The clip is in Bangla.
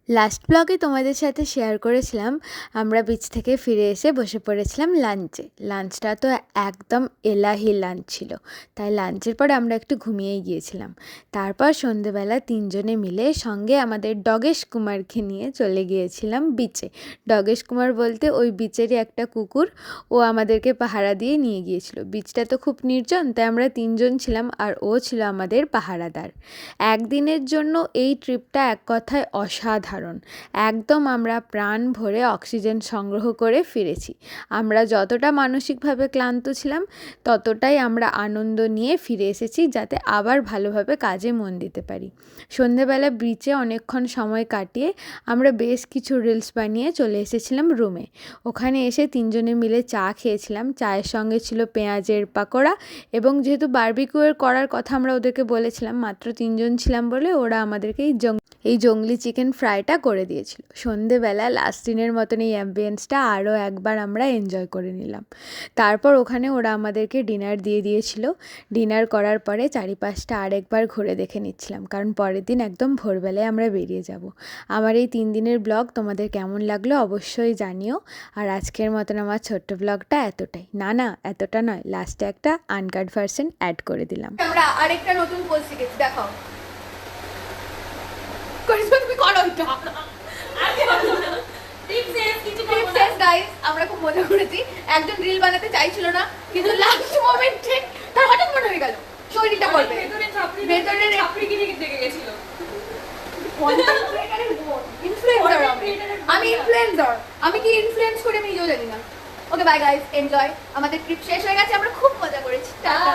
লাস্ট ব্লগে তোমাদের সাথে শেয়ার করেছিলাম আমরা বিচ থেকে ফিরে এসে বসে পড়েছিলাম লাঞ্চে। লাঞ্চটা তো একদম এলাহি লাঞ্চ ছিল, তাই লাঞ্চের পর আমরা একটু ঘুমিয়েই গিয়েছিলাম। তারপর সন্ধেবেলা তিনজনে মিলে সঙ্গে আমাদের ডগেশ কুমারকে নিয়ে চলে গিয়েছিলাম বিচে। ডগেশ কুমার বলতে ওই বিচেরই একটা কুকুর, ও আমাদেরকে পাহারা দিয়ে নিয়ে গিয়েছিল। বিচটা তো খুব নির্জন, তাই আমরা তিনজন ছিলাম আর ও ছিল আমাদের পাহারাদার। একদিনের জন্য এই ট্রিপটা এক কথায় অসাধারণ। একদম আমরা প্রাণ ভরে অক্সিজেন সংগ্রহ করে ফিরেছি। আমরা যতটা মানসিকভাবে ক্লান্ত ছিলাম ততটাই আমরা আনন্দ নিয়ে ফিরে এসেছি, যাতে আবার ভালোভাবে কাজে মন দিতে পারি। সন্ধেবেলা বিচে অনেকক্ষণ সময় কাটিয়ে আমরা বেশ কিছু রিলস বানিয়ে চলে এসেছিলাম রুমে। ওখানে এসে তিনজনে মিলে চা খেয়েছিলাম। চায়ের সঙ্গে ছিল পেঁয়াজের পাকোড়া, এবং যেহেতু বারবিকিউয়ের করার কথা আমরা ওদেরকে বলেছিলাম, মাত্র তিনজন ছিলাম বলে ওরা আমাদেরকে এই জংলি চিকেন ফ্রাইটা করে দিয়েছিল। সন্ধেবেলা লাস্ট দিনের মতন এই অ্যাম্বিয়েন্সটা আরও একবার আমরা এনজয় করে নিলাম। তারপর ওখানে ওরা আমাদেরকে ডিনার দিয়ে দিয়েছিল। ডিনার করার পরে চারিপাশটা আরেকবার ঘুরে দেখে নিচ্ছিলাম, কারণ পরের দিন একদম ভোরবেলায় আমরা বেরিয়ে যাব। আমার এই 3 দিনের ব্লগ তোমাদের কেমন লাগলো অবশ্যই জানিও। আর আজকের মতন আমার ছোট্ট ব্লগটা এতটাই। না এতটা নয়, লাস্টে একটা আনকাট ভার্সন অ্যাড করে দিলাম। আমরা আরেকটা নতুন পোজ শিখেছি, দেখাও। করিসমা তুমি করো এটা। গাইস, আমরা খুব মজা করেছি। একজন রিল বানাতে চাইছিল না, কিন্তু লাস্ট মোমেন্টে তার হঠাৎ মনে হয়ে গেল শরীরটা করবে। ভেতরে চাপড়িগিরি দেখে গেছিল। আমি ইনফ্লুয়েন্সার, আমি কি ইনফ্লুয়েন্স করে আমি নিজেও জানি না। Okay bye guys, enjoy. আমাদের ট্রিপ শেষ হয়ে গেছে, আমরা খুব মজা করেছি। টাটা।